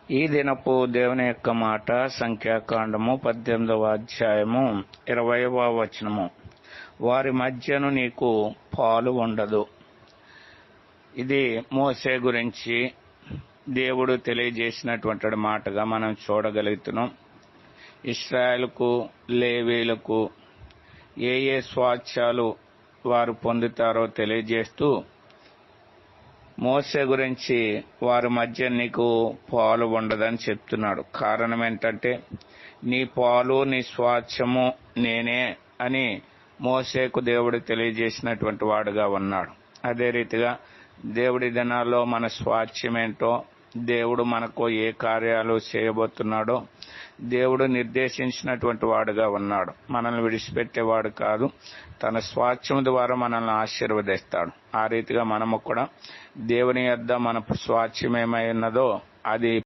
ఈ దినపు దేవుని యొక్క మాట సంఖ్యాకాండము 18వ అధ్యాయము 20వ వచనము. వారి మధ్యను నీకు పాలు ఉండదు. ఇది మోసే గురించి దేవుడు తెలియజేసినటువంటి మాటగా మనం చూడగలుగుతున్నాం. ఇశ్రాయేలుకు లేవీలకు ఏ స్వాస్థ్యాలు వారు పొందుతారో తెలియజేస్తూ మోసే గురించి వారి మధ్య నీకు పాలు ఉండదని చెప్తున్నాడు. కారణం ఏంటంటే నీ పాలు నీ స్వాస్థ్యము నేనే అని మోసేకు దేవుడు తెలియజేసినటువంటి వాడుగా ఉన్నాడు. అదే రీతిగా దేవుడి దినాల్లో మన స్వాస్థ్యం ఏంటో, దేవుడు మనకు ఏ కార్యాలు చేయబోతున్నాడో దేవుడు నిర్దేశించినటువంటి వాడుగా ఉన్నాడు. మనల్ని విడిచిపెట్టేవాడు కాదు, తన స్వాస్థ్యం ద్వారా మనల్ని ఆశీర్వదిస్తాడు. ఆ రీతిగా మనము కూడా దేవుని యొద్ద మన స్వాస్థ్యం ఏమై ఉన్నదో అది